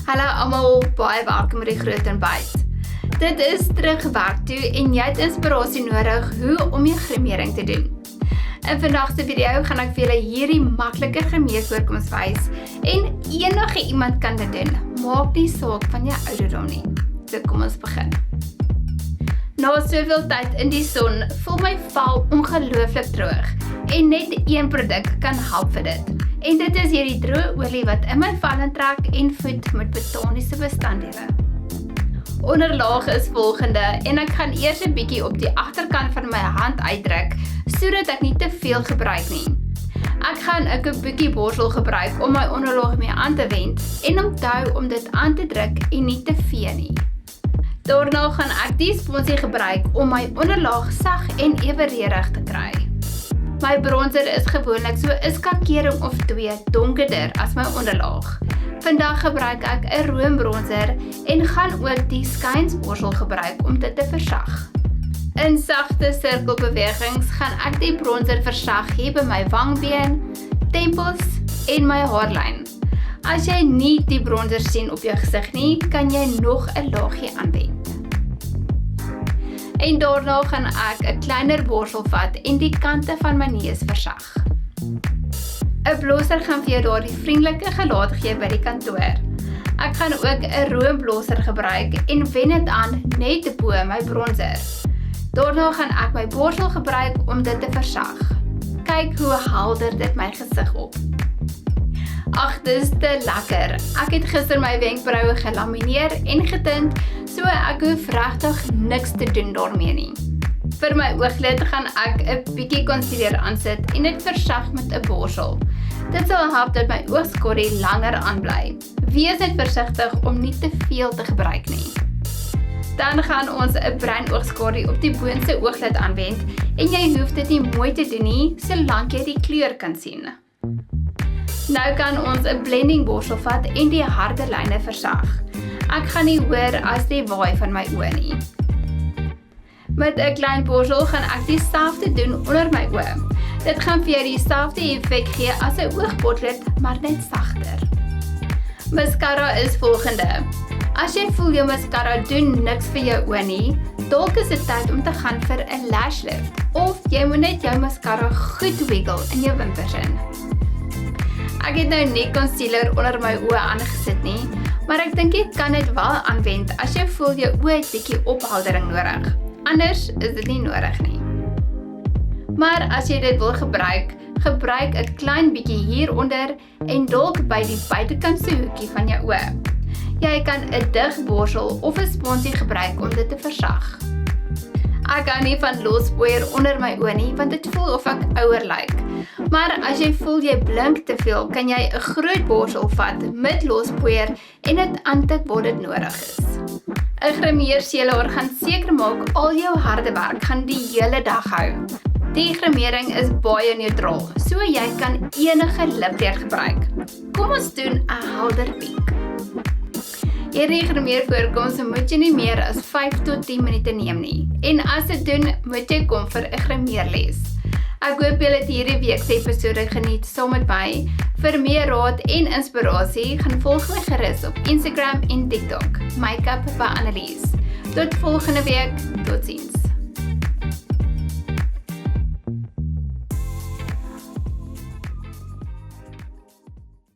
Hallo almal, baie welkom by die Groot en Byt. Dit is terug werk toe en jy het inspirasie nodig hoe om jou grimering te doen. In vandag se video gaan ek vir julle hierdie maklike grimeervoorkoms wys en enige iemand kan dit doen. Maak nie saak van jou ouderdom nie. So kom ons begin. Na soveel tyd in die son voel my vel ongelooflik droog en net een produk kan help vir dit. En dit is hierdie droë olie wat in my vel intrek en voed met botaniese bestanddele. Onderlaag is volgende en ek gaan eers 'n bietjie op die agterkant van my hand uitdruk sodat ek nie te veel gebruik nie. Ek gaan 'n bietjie borsel gebruik om my onderlaag mee aan te wend en onthou om dit aan te druk en nie te vee nie. Daarna gaan ek die sponsie gebruik om my onderlaag sag en evenredig te kry. My bronzer is gewoonlik so 'n skakering of 2 donkerder as my onderlaag. Vandag gebruik ek 'n roombronzer en gaan ook die skynsborsel gebruik om dit te versag. In sagte sirkelbewegings gaan ek die bronzer versag hier by my wangbeen, tempels en my haarlyn. As jy nie die bronzer sien op jou gesig nie, kan jy nog 'n laagie aanwend. En daarna gaan ek 'n kleiner borsel vat en die kante van my neus versag. 'n Blosser gaan vir jou daardie vriendelike gelaat gee by die kantoor. Ek gaan ook 'n roomblosser gebruik en wen dit aan net bo my bronzer. Daarna gaan ek my borsel gebruik om dit te versag. Kyk hoe helder dit my gesig op. Ag, dis te lekker. Ek het gister my wenkbroue gelamineer en getint, so ek hoef regtig niks te doen daarmee nie. Vir my ooglid gaan ek 'n bietjie concealer aansit en dit versag met 'n borsel. Dit sal help dat my oogskorrie langer aanbly. Wees net versigtig om nie te veel te gebruik nie. Dan gaan ons 'n bruin oogskorrie op die boonste ooglid aanwend en jy hoef dit nie mooi te doen nie, solank jy die kleur kan sien. Nou kan ons 'n blending borsel vat en die harde lyne versag. Ek gaan nie hoor as die waai van my oë nie. Met 'n klein borsel gaan ek dieselfde doen onder my oë. Dit gaan vir jou dieselfde effek gee as 'n oogbotlet, maar net sagter. Mascara is volgende. As jy voel jou mascara doen niks vir jou oë nie, dalk is dit tyd om te gaan vir 'n lash lift of jy moet net jou mascara goed wiggle in jou wimpers in. Ek het nou nie concealer onder my oë aangesit nie, maar ek dink jy kan dit wel aanwend as jy voel jou oë het bietjie opheldering nodig. Anders is dit nie nodig nie. Maar as jy dit wil gebruik 'n klein bietjie hieronder en dalk by die buitekantse hoekie van jou oë. Jy kan 'n dig borsel of 'n sponsie gebruik om dit te versag. Ek hou nie van lospoeier onder my oë nie, want dit voel of ek ouer lyk. Maar as jy voel jy blink te veel, kan jy 'n groot borsel vat met lospoeier en dit aantik waar dit nodig is. 'n Grimeerseelaar gaan seker maak al jou harde werk gaan die hele dag hou. Die grimering is baie neutraal, so jy kan enige lipkleur gebruik. Kom ons doen 'n helder pink. Hierdie grimeervoorkoms moet jy nie meer as 5 tot 10 minute neem nie. En as dit doen, moet jy kom vir 'n grimeerles. Ek hoop julle het hierdie week se episode geniet saam met my. Vir meer raad en inspirasie, gaan volg my gerus op Instagram en TikTok. Makeup by Annelies. Tot volgende week. Totsiens.